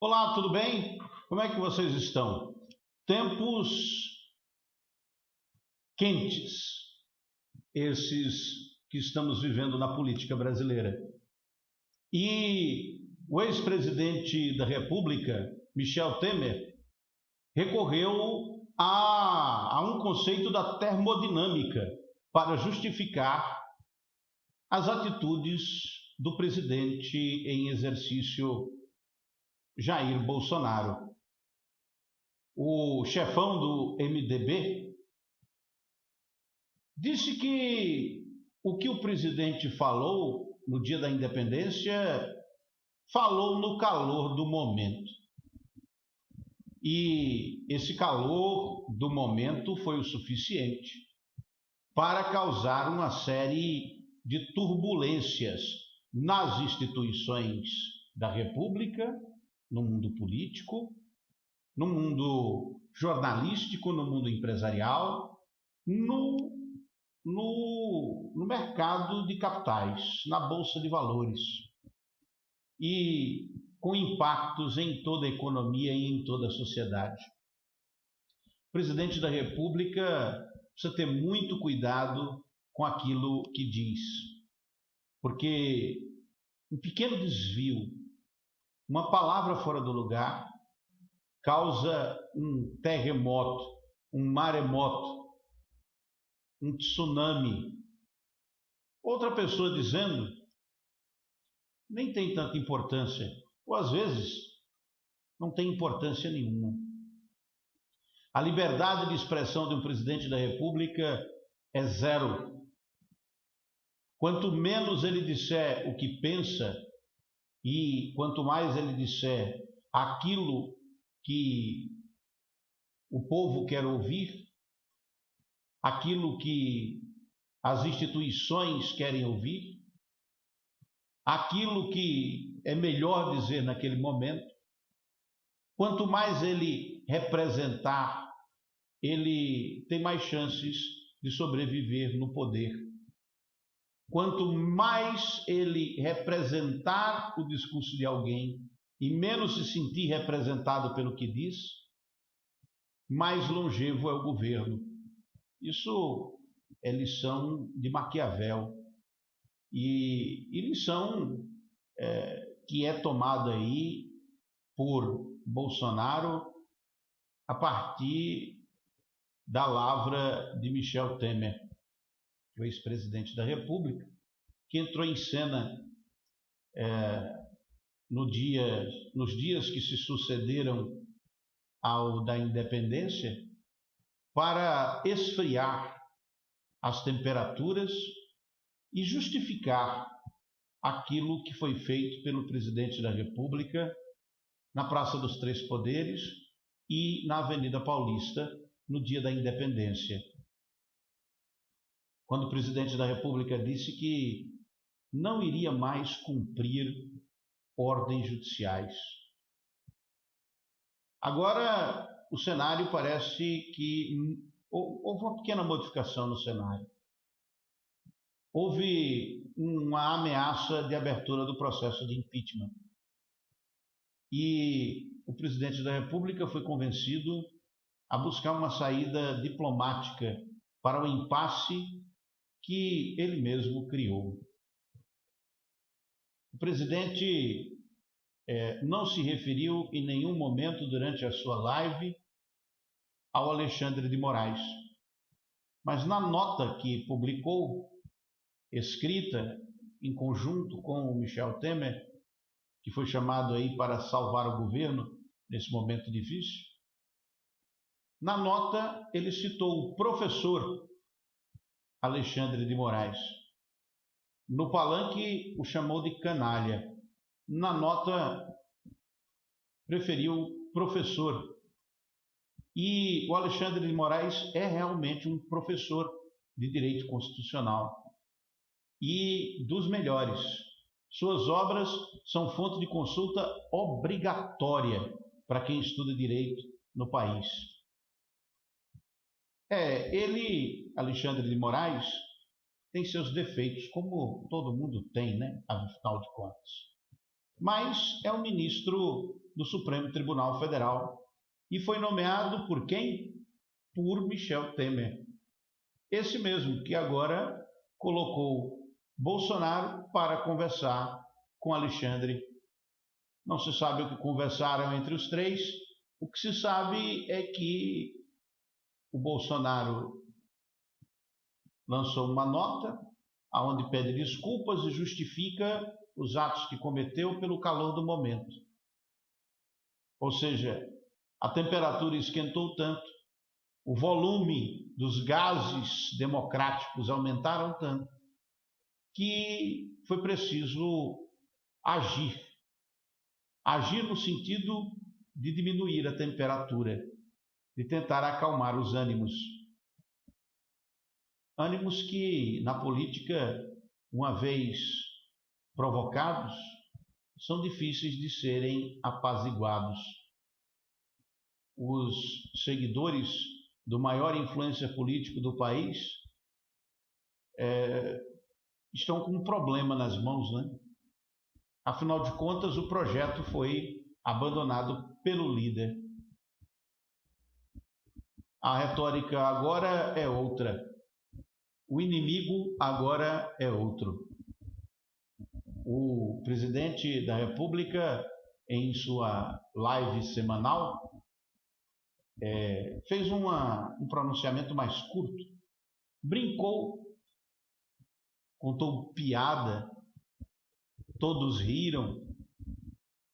Olá, tudo bem? Como é que vocês estão? Tempos quentes, esses que estamos vivendo na política brasileira. E o ex-presidente da República, Michel Temer, recorreu a um conceito da termodinâmica para justificar as atitudes do presidente em exercício Jair Bolsonaro. O chefão do MDB disse que o que o presidente falou no dia da independência falou no calor do momento. E esse calor do momento foi o suficiente para causar uma série de turbulências nas instituições da República, no mundo político, no mundo jornalístico, no mundo empresarial, no mercado de capitais, na Bolsa de Valores, e com impactos em toda a economia e em toda a sociedade. O presidente da República precisa ter muito cuidado com aquilo que diz, porque um pequeno desvio, uma palavra fora do lugar, causa um terremoto, um maremoto, um tsunami. Outra pessoa dizendo, nem tem tanta importância, ou às vezes não tem importância nenhuma. A liberdade de expressão de um presidente da República é zero. Quanto menos ele disser o que pensa e quanto mais ele disser aquilo que o povo quer ouvir, aquilo que as instituições querem ouvir, aquilo que é melhor dizer naquele momento, quanto mais ele representar, ele tem mais chances de sobreviver no poder. Quanto mais ele representar o discurso de alguém e menos se sentir representado pelo que diz, mais longevo é o governo. Isso é lição de Maquiavel e lição que é tomada aí por Bolsonaro a partir da lavra de Michel Temer, o ex-presidente da República, que entrou em cena nos dias que se sucederam ao da independência, para esfriar as temperaturas e justificar aquilo que foi feito pelo presidente da República na Praça dos Três Poderes e na Avenida Paulista no dia da independência, quando o presidente da República disse que não iria mais cumprir ordens judiciais. Agora, o cenário parece que houve uma pequena modificação no cenário. Houve uma ameaça de abertura do processo de impeachment. E o presidente da República foi convencido a buscar uma saída diplomática para o impasse que ele mesmo criou. O presidente não se referiu em nenhum momento durante a sua live ao Alexandre de Moraes. Mas na nota que publicou, escrita em conjunto com o Michel Temer, que foi chamado aí para salvar o governo nesse momento difícil, na nota ele citou o professor Alexandre de Moraes. No palanque o chamou de canalha. Na nota preferiu professor. E o Alexandre de Moraes é realmente um professor de direito constitucional e dos melhores. Suas obras são fonte de consulta obrigatória para quem estuda direito no país. Ele, Alexandre de Moraes, tem seus defeitos, como todo mundo tem, né? Afinal de contas. Mas é um ministro do Supremo Tribunal Federal e foi nomeado por quem? Por Michel Temer. Esse mesmo que agora colocou Bolsonaro para conversar com Alexandre. Não se sabe o que conversaram entre os três. O que se sabe é que o Bolsonaro lançou uma nota onde pede desculpas e justifica os atos que cometeu pelo calor do momento. Ou seja, a temperatura esquentou tanto, o volume dos gases democráticos aumentaram tanto, que foi preciso agir. Agir no sentido de diminuir a temperatura, de tentar acalmar os ânimos. Ânimos que, na política, uma vez provocados, são difíceis de serem apaziguados. Os seguidores do maior influência político do país estão com um problema nas mãos, né? Afinal de contas, o projeto foi abandonado pelo líder. A retórica agora é outra. O inimigo agora é outro. O presidente da República, em sua live semanal, fez um pronunciamento mais curto. Brincou, contou piada, todos riram,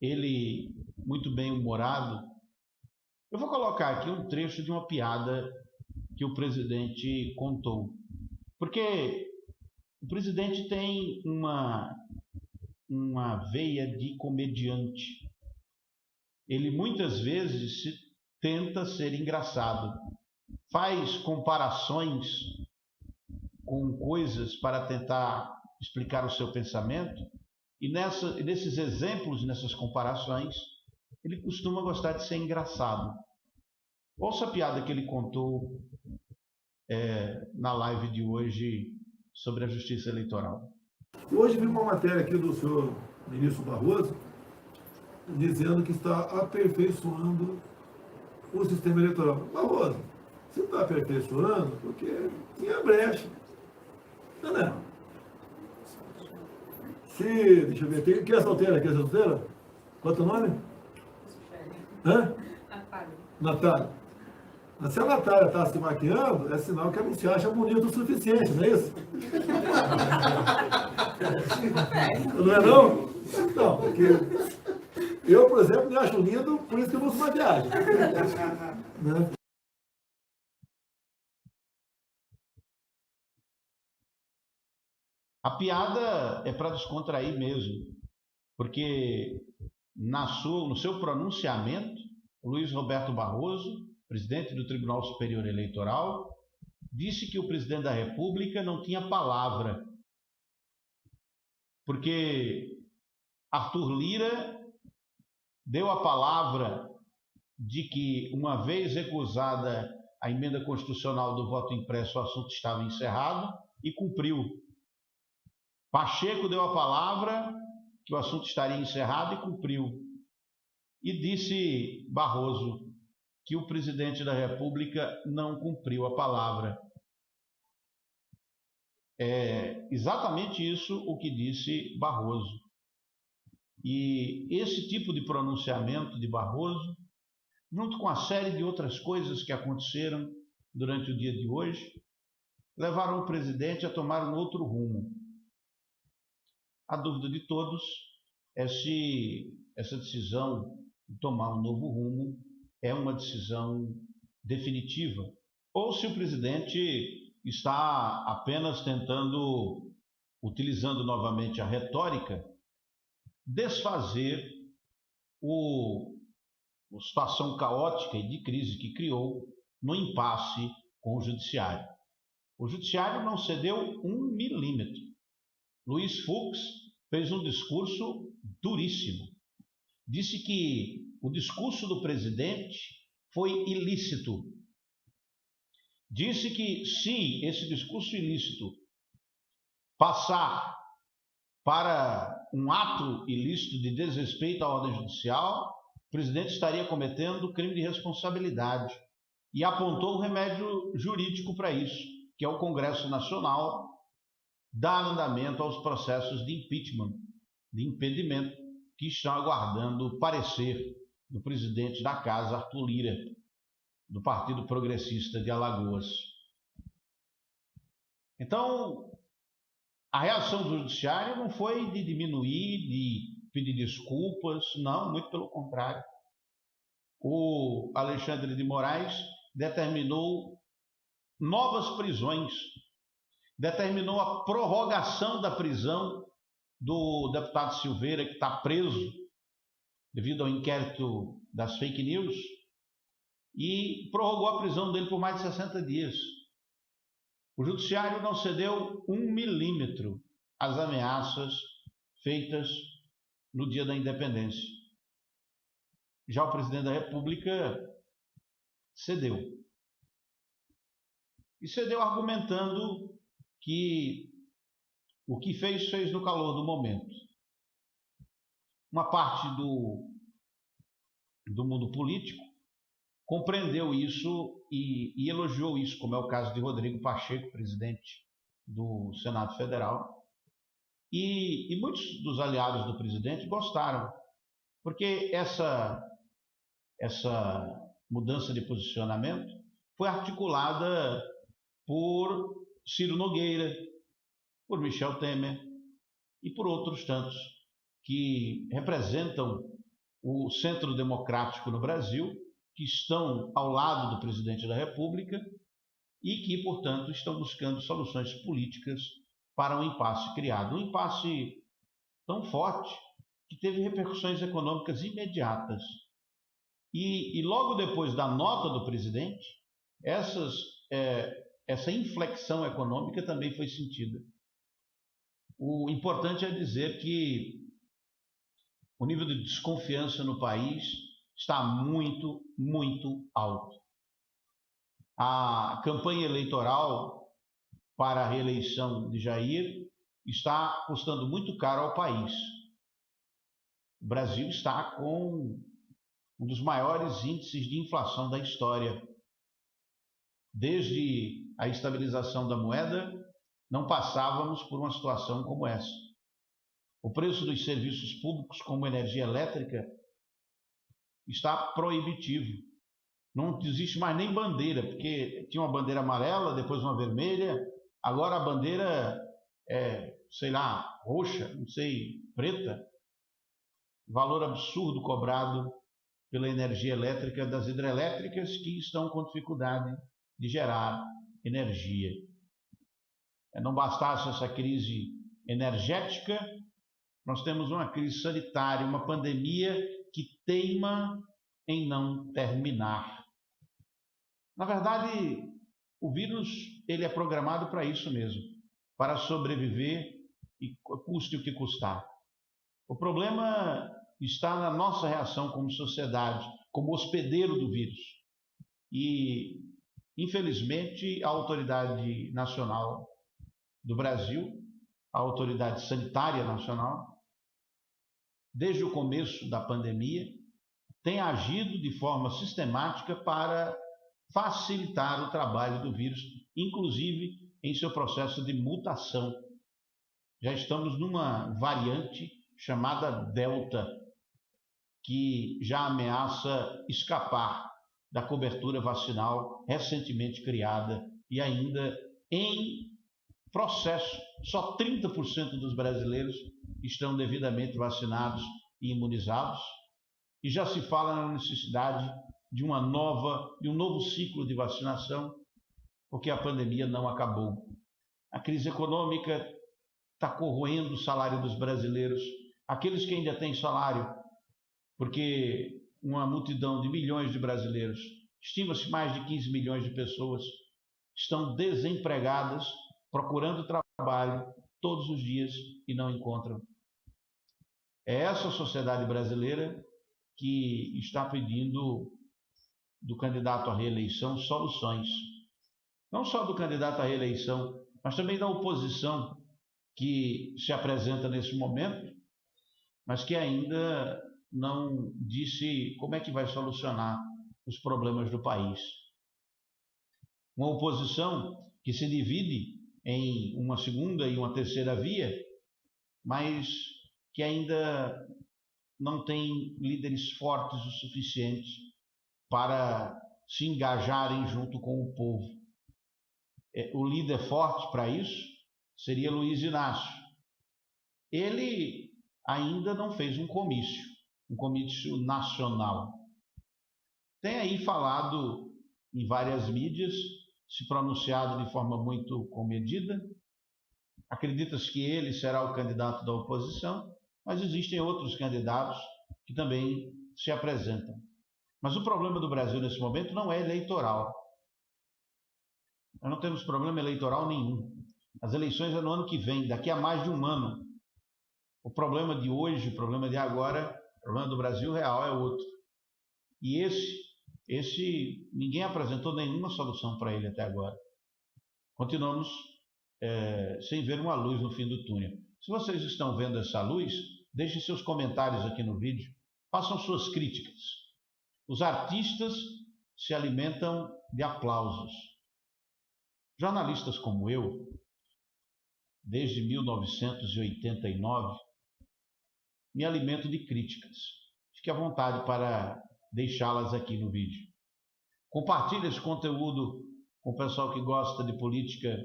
ele muito bem humorado. Eu vou colocar aqui um trecho de uma piada que o presidente contou. Porque o presidente tem uma veia de comediante. Ele muitas vezes tenta ser engraçado. Faz comparações com coisas para tentar explicar o seu pensamento. E nesses exemplos, nessas comparações, ele costuma gostar de ser engraçado. Ouça a piada que ele contou na live de hoje sobre a justiça eleitoral. Hoje vi uma matéria aqui do senhor ministro Barroso dizendo que está aperfeiçoando o sistema eleitoral. Barroso, você está aperfeiçoando porque tinha brecha. Não é? Deixa eu ver, quem é solteira? Quem é solteira? Quanto é o nome? Hã? Natália. Mas se a Natália está se maquiando, é sinal que ela não se acha bonita o suficiente, não é isso? Não é não? Não, porque eu, por exemplo, me acho lindo, por isso que eu uso maquiagem. Né? A piada é para descontrair mesmo, porque no seu pronunciamento, Luiz Roberto Barroso, presidente do Tribunal Superior Eleitoral, disse que o presidente da República não tinha palavra, porque Arthur Lira deu a palavra de que, uma vez recusada a emenda constitucional do voto impresso, o assunto estava encerrado e cumpriu. Pacheco deu a palavra que o assunto estaria encerrado e cumpriu. E disse Barroso que o presidente da República não cumpriu a palavra. É exatamente isso o que disse Barroso. E esse tipo de pronunciamento de Barroso, junto com a série de outras coisas que aconteceram durante o dia de hoje, levaram o presidente a tomar um outro rumo. A dúvida de todos é se essa decisão de tomar um novo rumo é uma decisão definitiva, ou se o presidente está apenas tentando, utilizando novamente a retórica, desfazer a situação caótica e de crise que criou no impasse com o Judiciário. O Judiciário não cedeu 1 milímetro. Luiz Fux fez um discurso duríssimo. Disse que o discurso do presidente foi ilícito. Disse que, se esse discurso ilícito passar para um ato ilícito de desrespeito à ordem judicial, presidente estaria cometendo crime de responsabilidade e apontou o remédio jurídico para isso, que é o Congresso Nacional dar andamento aos processos de impeachment, de impedimento, que estão aguardando o parecer do presidente da Casa, Arthur Lira, do Partido Progressista de Alagoas. Então, a reação do Judiciário não foi de diminuir, de pedir desculpas, não, muito pelo contrário. O Alexandre de Moraes determinou novas prisões, determinou a prorrogação da prisão do deputado Silveira, que está preso devido ao inquérito das fake news, e prorrogou a prisão dele por mais de 60 dias. O Judiciário não cedeu 1 milímetro às ameaças feitas no dia da independência. Já o presidente da República cedeu. E cedeu argumentando que o que fez, fez no calor do momento. Uma parte do mundo político compreendeu isso e elogiou isso, como é o caso de Rodrigo Pacheco, presidente do Senado Federal. E muitos dos aliados do presidente gostaram, porque essa mudança de posicionamento foi articulada por Ciro Nogueira, por Michel Temer e por outros tantos que representam o centro democrático no Brasil, que estão ao lado do presidente da República e que, portanto, estão buscando soluções políticas para um impasse criado. Um impasse tão forte que teve repercussões econômicas imediatas. E logo depois da nota do presidente, essa inflexão econômica também foi sentida. O importante é dizer que o nível de desconfiança no país está muito, muito alto. A campanha eleitoral para a reeleição de Jair está custando muito caro ao país. O Brasil está com um dos maiores índices de inflação da história. Desde a estabilização da moeda, não passávamos por uma situação como essa. O preço dos serviços públicos, como energia elétrica, está proibitivo. Não existe mais nem bandeira, porque tinha uma bandeira amarela, depois uma vermelha, agora a bandeira é, sei lá, roxa, não sei, preta. Valor absurdo cobrado pela energia elétrica das hidrelétricas que estão com dificuldade de gerar energia. Não bastasse essa crise energética, nós temos uma crise sanitária, uma pandemia que teima em não terminar. Na verdade, o vírus ele é programado para isso mesmo, para sobreviver e custe o que custar. O problema está na nossa reação como sociedade, como hospedeiro do vírus. E, infelizmente, a autoridade nacional do Brasil, a autoridade sanitária nacional, desde o começo da pandemia, tem agido de forma sistemática para facilitar o trabalho do vírus, inclusive em seu processo de mutação. Já estamos numa variante chamada Delta, que já ameaça escapar da cobertura vacinal recentemente criada e ainda em processo. Só 30% dos brasileiros estão devidamente vacinados e imunizados, e já se fala na necessidade de um novo ciclo de vacinação, porque a pandemia não acabou. A crise econômica está corroendo o salário dos brasileiros, aqueles que ainda têm salário, porque uma multidão de milhões de brasileiros, estima-se mais de 15 milhões de pessoas, estão desempregadas, procurando trabalho todos os dias e não encontram. É essa sociedade brasileira que está pedindo do candidato à reeleição soluções. Não só do candidato à reeleição, mas também da oposição que se apresenta nesse momento, mas que ainda não disse como é que vai solucionar os problemas do país. Uma oposição que se divide em uma segunda e uma terceira via, mas que ainda não tem líderes fortes o suficiente para se engajarem junto com o povo. O líder forte para isso seria Luiz Inácio. Ele ainda não fez um comício nacional. Tem aí falado em várias mídias, se pronunciado de forma muito comedida. Acredita-se que ele será o candidato da oposição, mas existem outros candidatos que também se apresentam. Mas o problema do Brasil nesse momento não é eleitoral. Nós não temos problema eleitoral nenhum. As eleições é no ano que vem, daqui a mais de um ano. O problema de hoje, o problema de agora, o problema do Brasil real é outro. E esse ninguém apresentou nenhuma solução para ele até agora. Continuamos sem ver uma luz no fim do túnel. Se vocês estão vendo essa luz, deixem seus comentários aqui no vídeo, façam suas críticas. Os artistas se alimentam de aplausos. Jornalistas como eu, desde 1989, me alimento de críticas. Fique à vontade para deixá-las aqui no vídeo. Compartilhe esse conteúdo com o pessoal que gosta de política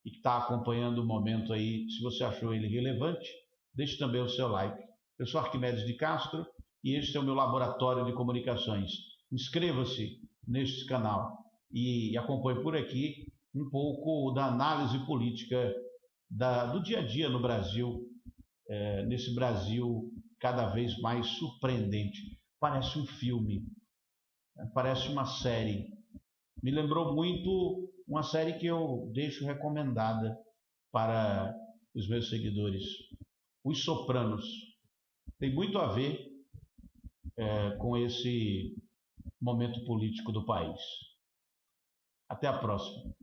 e que está acompanhando o momento aí. Se você achou ele relevante, deixe também o seu like. Eu sou Arquimedes de Castro e este é o meu laboratório de comunicações. Inscreva-se neste canal e acompanhe por aqui um pouco da análise política do dia a dia no Brasil, nesse Brasil cada vez mais surpreendente. Parece um filme, parece uma série. Me lembrou muito uma série que eu deixo recomendada para os meus seguidores, Os Sopranos. Tem muito a ver com esse momento político do país. Até a próxima.